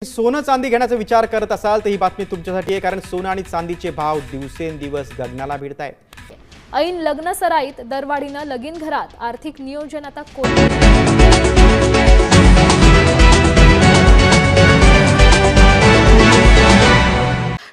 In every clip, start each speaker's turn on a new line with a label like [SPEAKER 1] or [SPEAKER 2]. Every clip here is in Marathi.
[SPEAKER 1] सोनं चांदी घेण्याचा विचार करत असाल तर ही बातमी तुमच्यासाठी आहे, कारण सोनं आणि चांदीचे भाव दिवसेंदिवस गगनाला भिडतायत।
[SPEAKER 2] ऐन लग्न सराईत दरवाढीनं लगीन घरात आर्थिक नियोजन आता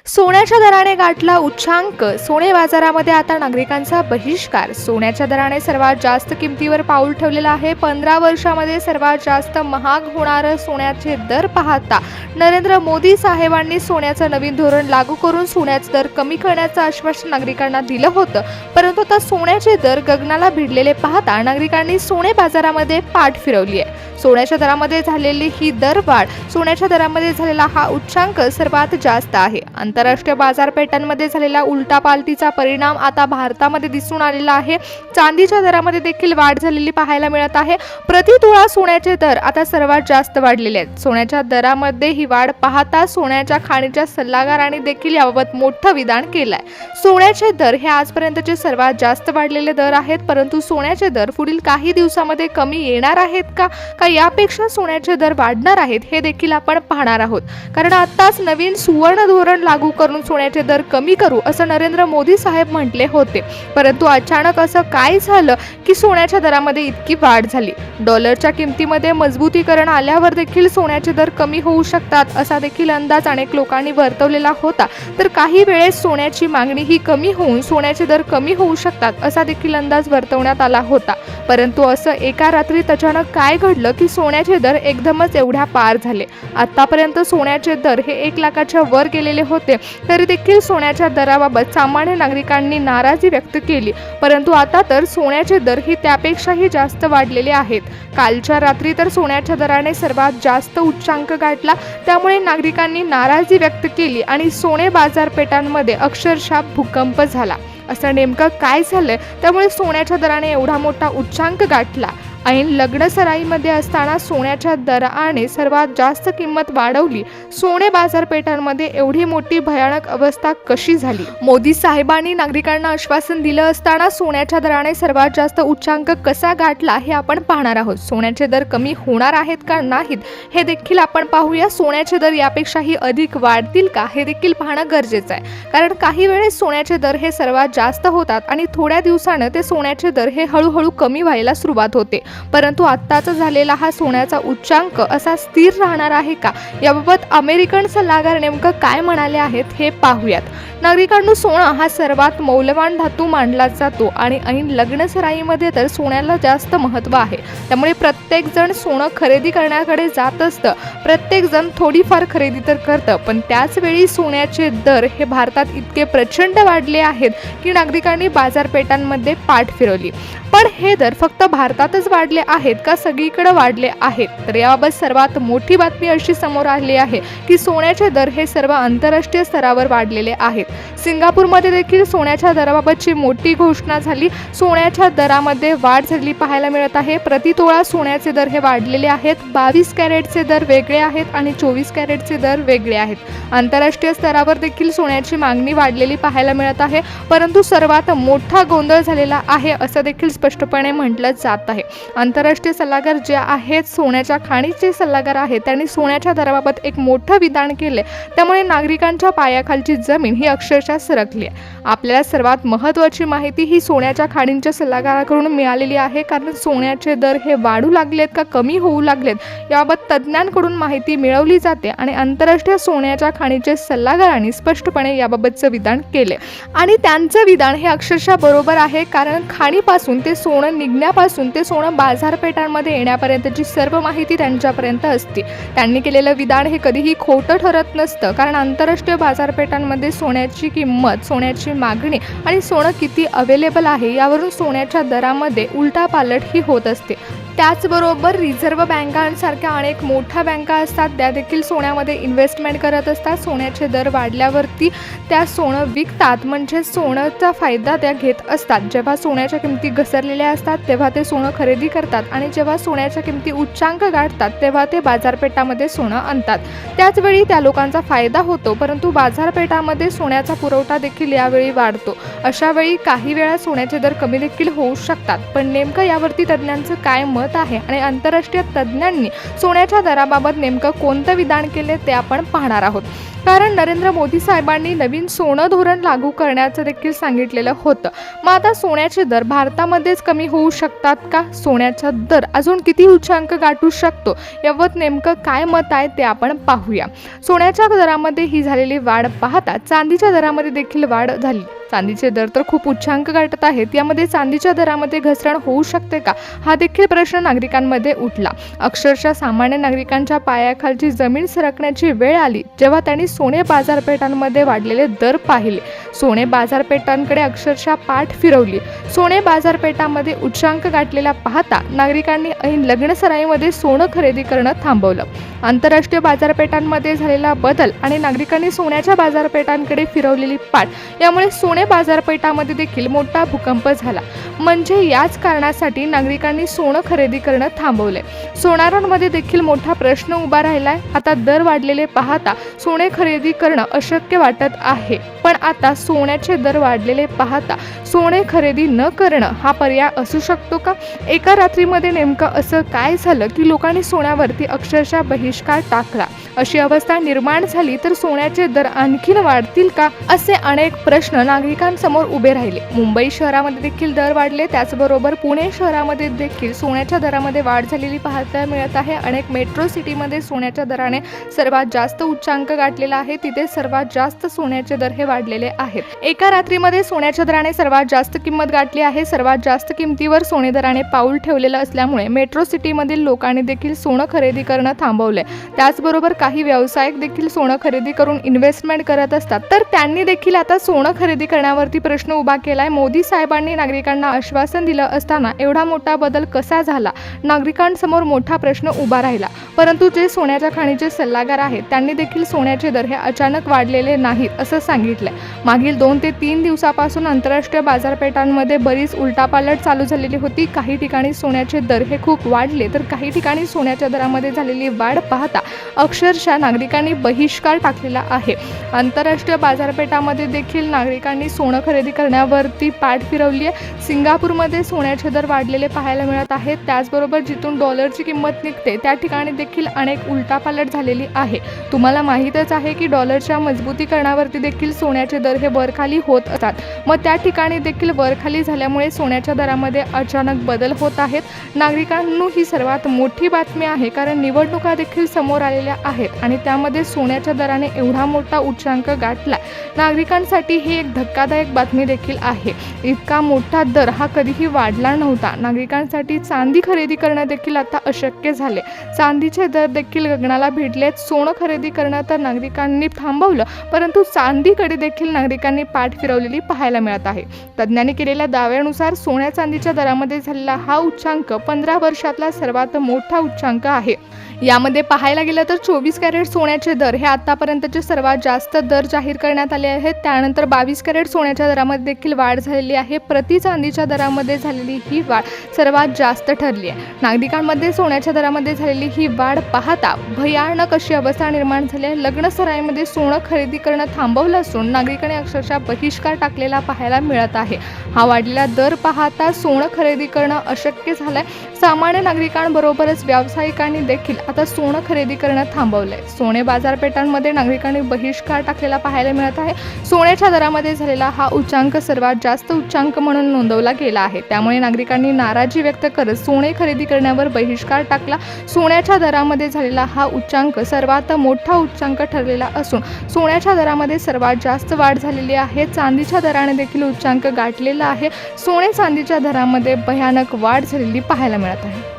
[SPEAKER 3] सोन्याच्या दराने गाठला उच्चांक। सोने बाजारामध्ये आता नागरिकांचा बहिष्कार। सोन्याच्या दराने सर्वात जास्त किमतीवर पाऊल ठेवलेलं आहे। 15 वर्षांमध्ये सर्वात जास्त महाग होणारे सोन्याचे दर पाहता नरेंद्र मोदी साहेबांनी सोन्याचं नवीन धोरण लागू करून सोन्याचे दर कमी करण्याचं आश्वासन नागरिकांना दिलं होतं, परंतु आता सोन्याचे दर गगनाला भिडलेले पाहता नागरिकांनी सोने बाजारामध्ये पाठ फिरवली आहे। सोन्याच्या दरामध्ये झालेली ही दरवाढ, सोन्याच्या दरामध्ये झालेला हा उच्चांक सर्वात जास्त आहे। आंतरराष्ट्रीय बाजारपेठांमध्ये झालेला उलटापालटीचा परिणाम आता भारतामध्ये दिसून आलेला आहे। चांदीच्या दरामध्ये देखील वाढ झालेली पाहायला मिळत आहे। प्रति तोळा सोन्याचे दर आता सर्वात जास्त वाढलेले आहेत। सोन्याच्या दरामध्ये ही वाढ पाहता सोन्याच्या खाणीच्या सल्लागारांनी देखील याबाबत मोठं विधान केलंय। सोन्याचे दर हे आजपर्यंतचे सर्वात जास्त वाढलेले दर आहेत, परंतु सोन्याचे दर पुढील काही दिवसांमध्ये कमी येणार आहेत का यापेक्षा सोन्याचे दर वाढणार आहेत हे देखील आपण पाहणार आहोत, कारण आताच नवीन सुवर्ण धोरण लागू करून सोन्याचे दर कमी करू असं नरेंद्र मोदी साहेब म्हटले होते, परंतु अचानक असं काय झालं की सोन्याच्या दरामध्ये इतकी वाढ झाली। डॉलरच्या किमतीमध्ये मजबूतीकरण आल्यावर देखील सोन्याचे दर कमी होऊ शकतात असा देखील अंदाज अनेक लोकांनी वर्तवलेला होता, तर काही वेळेस सोन्याची मागणी ही कमी होऊन सोन्याचे दर कमी होऊ शकतात असा देखील अंदाज वर्तवण्यात आला होता, परंतु असं एका रात्रीत अचानक काय घडलं की सोन्याचे दर एकदमच एवढ्या पार झाले। आतापर्यंत सोन्याचे दर हे 1 लाखाच्या वर गेलेले होते, तरी देखील सोन्याच्या दराबाबत सामान्य नागरिकांनी नाराजी व्यक्त केली, परंतु आता तर सोन्याचे दर ही त्यापेक्षाही जास्त वाढलेले आहेत। कालच्या रात्री तर सोन्याच्या दराने सर्वात जास्त उच्चांक गाठला, त्यामुळे नागरिकांनी नाराजी व्यक्त केली आणि सोने बाजारपेठांमध्ये अक्षरशः भूकंप झाला। असं नेमकं काय झालं त्यामुळे सोन्याच्या दराने एवढा मोठा उच्चांक गाठला? ऐन लग्न सराईमध्ये असताना सोन्याच्या दराने सर्वात जास्त किंमत वाढवली। सोने बाजारपेठांमध्ये एवढी मोठी भयानक अवस्था कशी झाली? मोदी साहेबांनी नागरिकांना आश्वासन दिलं असताना सोन्याच्या दराने सर्वात जास्त उच्चांक कसा गाठला हे आपण पाहणार आहोत। सोन्याचे दर कमी होणार आहेत का नाहीत हे देखील आपण पाहूया। सोन्याचे दर यापेक्षाही अधिक वाढतील का हे देखील पाहणं गरजेचं आहे, कारण काही वेळेस सोन्याचे दर हे सर्वात जास्त होतात आणि थोड्या दिवसानं ते सोन्याचे दर हे हळूहळू कमी व्हायला सुरुवात होते, परंतु आत्ताचा झालेला हा सोन्याचा उच्चांक असा स्थिर राहणार आहे का याबाबत अमेरिकन सल्लागार नेमकं काय म्हणाले आहेत हे पाहूयात। नागरिकांनो, सोनं हा सर्वात मौल्यवान धातू मानला जातो आणि ऐन लग्न सराईमध्ये तर सोन्याला जास्त महत्त्व आहे, त्यामुळे प्रत्येक जण सोनं खरेदी करण्याकडे जात असतं। प्रत्येक जण थोडीफार खरेदी तर करतं, पण त्याच वेळी सोन्याचे दर हे भारतात इतके प्रचंड वाढले आहेत की नागरिकांनी बाजारपेठांमध्ये पाठ फिरवली। पण हे दर फक्त भारतातच वाढले आहेत का सगळीकडे वाढले आहेत? तर याबाबत सर्वात मोठी बातमी अशी समोर आली आहे की सोन्याचे दर हे सर्व आंतरराष्ट्रीय स्तरावर वाढलेले आहेत। सिंगापूरमध्ये देखील सोन्याच्या दराबाबतची मोठी घोषणा झाली। सोन्याच्या दरामध्ये वाढ झालेली पाहायला मिळत आहे। प्रति तोळा सोन्याचे दर हे वाढलेले आहेत। 22 कॅरेटचे दर वेगळे आहेत आणि 24 कॅरेटचे दर वेगळे आहेत। आंतरराष्ट्रीय स्तरावर देखील सोन्याची मागणी वाढलेली पाहायला मिळत आहे, परंतु सर्वात मोठा गोंधळ झालेला आहे असं देखील स्पष्टपणे म्हटलं जात आहे। आंतरराष्ट्रीय सल्लागार जे आहेत, सोन्याच्या खाणीचे सल्लागार आहेत, त्यांनी सोन्याच्या दराबाबत एक मोठं विधान केले, त्यामुळे नागरिकांच्या पायाखालची जमीन ही अक्षरशः सरकली आहे। आपल्याला सर्वात महत्त्वाची माहिती ही सोन्याच्या खाणींच्या सल्लागाराकडून मिळालेली आहे, कारण सोन्याचे दर हे वाढू लागलेत का कमी होऊ लागलेत याबाबत तज्ज्ञांकडून माहिती मिळवली जाते आणि आंतरराष्ट्रीय सोन्याच्या खाणीचे सल्लागारांनी स्पष्टपणे याबाबतचं विधान केले आणि त्यांचं विधान हे अक्षरशः बरोबर आहे, कारण खाणीपासून ते सोनं निघण्यापासून ते सोनं बाजारपेठांमध्ये येण्यापर्यंतची सर्व माहिती त्यांच्यापर्यंत असते। त्यांनी केलेलं विधान हे कधीही खोटं ठरत नसतं, कारण आंतरराष्ट्रीय बाजारपेठांमध्ये सोन्याची किंमत, सोन्याची मागणी आणि सोनं किती अवेलेबल आहे यावरून सोन्याच्या दरामध्ये उलटापालट ही होत असते। त्याचबरोबर रिझर्व्ह बँकांसारख्या अनेक मोठ्या बँका असतात, त्या देखील सोन्यामध्ये इन्व्हेस्टमेंट करत असतात। सोन्याचे दर वाढल्यावरती त्या सोनं विकतात, म्हणजे सोन्याचा फायदा त्या घेत असतात। जेव्हा सोन्याच्या किमती घसरलेल्या असतात तेव्हा ते सोनं खरेदी करतात आणि जेव्हा सोन्याच्या किमती उच्चांक गाठतात तेव्हा ते बाजारपेठामध्ये सोनं आणतात। त्याचवेळी त्या लोकांचा फायदा होतो, परंतु बाजारपेठामध्ये सोन्याचा पुरवठा देखील यावेळी वाढतो। अशा वेळी काही वेळा सोन्याचे दर कमी देखील होऊ शकतात, पण नेमकं यावरती तज्ज्ञांचं काय मत मत आहे आणि आंतरराष्ट्रीय तज्ज्ञांनी सोन्याच्या दराबाबत नेमकं कोणतं विधान केले ते आपण पाहणार आहोत. कारण नरेंद्र मोदी साहेबांनी नवीन सोनं धोरण लागू करण्याचं देखील सांगितलेलं होतं. मग आता सोन्याचे दर भारतामध्येच कमी होऊ शकतात का? सोन्याचा दर अजून किती उच्चांक गाठू शकतो याबाबत नेमकं काय मत आहे ते आपण पाहूया. सोन्याच्या दरामध्ये ही झालेली वाढ पाहता चांदीच्या दरामध्ये देखील वाढ झाली. चांदीचे दर तर खूप उच्चांक गाठत आहेत. यामध्ये चांदीच्या दरामध्ये घसरण होऊ शकते का, हा देखील प्रश्न नागरिकांमध्ये उठला. अक्षरशः सामान्य नागरिकांच्या पायाखालची जमीन सरकण्याची वेळ आली जेव्हा त्यांनी सोने बाजारपेठांमध्ये वाढलेले दर पाहिले. सोने बाजारपेठांकडे अक्षरशः पाठ फिरवली. सोने बाजारपेठांमध्ये उच्चांक गाठलेला पाहता नागरिकांनी ऐन लग्नसराईमध्ये सोनं खरेदी करणं थांबवलं. आंतरराष्ट्रीय बाजारपेठांमध्ये झालेला बदल आणि नागरिकांनी सोन्याच्या बाजारपेठांकडे फिरवलेली पाठ यामुळे सोने बाजारपेठामध्ये देखील मोठा भूकंप झाला. म्हणजे याच कारणासाठी नागरिकांनी सोनं खरेदी करणं थांबवले. सोनारांमध्ये देखील मोठा प्रश्न उभा राहिलाय. आता दर वाढलेले पाहता सोने खरेदी करणं अशक्य वाटत आहे. पण आता सोन्याचे दर वाढलेले पाहता सोने खरेदी न करणं हा पर्याय असू शकतो का? एका रात्रीमध्ये नेमकं असं काय झालं की लोकांनी सोन्यावरती अक्षरशः बहिष्कार टाकला? अशी अवस्था निर्माण झाली तर सोन्याचे दर आणखीन वाढतील का? असे अनेक प्रश्न नागरिकांसमोर उभे राहिले. मुंबई शहरामध्ये देखील दर वाढले. त्याचबरोबर पुणे शहरामध्ये देखील सोन्याच्या दरामध्ये वाढ झालेली पाहायला मिळत आहे. अनेक मेट्रो सिटीमध्ये सोन्याच्या दराने सर्वात जास्त उच्चांक गाठलेला आहे. तिथे सर्वात जास्त सोन्याचे दर हे वाढलेले आहेत. एका रात्रीमध्ये सोन्याच्या दराने सर्वात जास्त किंमत गाठली आहे. सर्वात जास्त किमतीवर सोने दराने पाऊल ठेवलेलं असल्यामुळे मेट्रो सिटीमधील लोकांनी देखील सोनं खरेदी करणं थांबवले. त्याचबरोबर काही व्यावसायिक देखील सोनं खरेदी करून इन्व्हेस्टमेंट करत असतात. तर त्यांनी देखील आता सोनं खरेदी करण्यावरती प्रश्न उभा केलाय. मोदी साहेबांनी नागरिकांना आश्वासन दिलं असताना एवढा मोठा बदल कसा झाला? नागरिकांसमोर मोठा प्रश्न उभा राहिला. परंतु जे सोन्याच्या खाणीचे सल्लागार आहेत त्यांनी देखील सोन्याचे दर हे अचानक वाढलेले नाहीत असं सांगितलंय. मागील 2 ते 3 दिवसापासून आंतरराष्ट्रीय बाजारपेठांमध्ये बरीच उलटापालट चालू झालेली होती. काही ठिकाणी सोन्याचे दर हे खूप वाढले तर काही ठिकाणी सोन्याच्या दरामध्ये झालेली वाढ पाहता अक्षरशः नागरिकांनी बहिष्कार टाकलेला आहे. आंतरराष्ट्रीय बाजारपेठामध्ये देखील नागरिकांनी सोनं खरेदी करण्यावरती पाठ फिरवली आहे. सिंगापूरमध्ये सोन्याचे दर वाढलेले पाहायला मिळत आहेत. त्याचबरोबर जिथून डॉलरची किंमत निघते त्या ठिकाणी देखील अनेक उलटापालट झालेली आहे. तुम्हाला माहीतच आहे की डॉलरच्या मजबूतीकरणावरती देखील सोन्याचे दर हे वरखाली होत असतात. मग त्या ठिकाणी देखील वरखाली झाल्यामुळे सोन्याच्या दरामध्ये अचानक बदल होत आहेत. नागरिकांना ही सर्वात मोठी बातमी आहे कारण निवडणुका देखील समोर आलेल्या आहेत आणि त्यामध्ये सोन्याच्या दराने एवढा मोठा उच्चांक गाठला. नागरिकांसाठी ही एक धक्कादायक बातमी देखील आहे. इतका मोठा दर हा कधीही वाढला नव्हता. नागरिकांसाठी चांदी खरेदी करणं देखील आता अशक्य झाले. चांदीचे दर देखील गगनाला भिडलेत. सोनं खरेदी करणं तर नागरिकांनी थांबवलं परंतु चांदीकडे देखील नागरिकांनी पाठ फिरवलेली पाहायला मिळत आहे. तज्ज्ञांनी केलेल्या दाव्यानुसार सोन्या चांदीच्या दरामध्ये झालेला हा उच्चांक 15 वर्षातला सर्वात मोठा उच्चांक आहे. यामध्ये पाहायला गेलं तर 24 कॅरेट सोन्याचे दर हे आतापर्यंतचे सर्वात जास्त दर जाहीर करण्यात आले आहेत. त्यानंतर 22 कॅरेट सोन्याच्या दरामध्ये देखील वाढ झालेली आहे. प्रति चांदीच्या दरामध्ये झालेली ही वाढ सर्वात जास्त ठरली आहे. नागरिकांमध्ये सोन्याच्या दरामध्ये झालेली ही वाढ पाहता भयानक अशी अवस्था निर्माण झाली आहे. लग्नसराईमध्ये सोनं खरेदी करणं थांबवलं असून नागरिकांनी अक्षरशः बहिष्कार टाकलेला पाहायला मिळत आहे. हा वाढलेला दर पाहता सोनं खरेदी करणं अशक्य झालंय. सामान्य नागरिकांबरोबरच व्यावसायिकांनी देखील आता सोनं खरेदी करणं थांबवलंय. सोने बाजारपेठांमध्ये नागरिकांनी बहिष्कार टाकलेला पाहायला मिळत आहे. सोन्याच्या दरामध्ये झालेला हा उच्चांक सर्वात जास्त उच्चांक म्हणून नोंदवला गेला आहे. त्यामुळे नागरिकांनी नाराजी व्यक्त करत सोने खरेदी करण्यावर बहिष्कार टाकला. सोन्याच्या दरामध्ये झालेला हा उच्चांक सर्वात मोठा उच्चांक ठरलेला असून सोन्याच्या दरामध्ये सर्वात जास्त वाढ झालेली आहे. चांदीच्या दराने देखील उच्चांक गाठलेला आहे. सोने चांदीच्या दरामध्ये भयानक वाढ झालेली पाहायला मिळत आहे.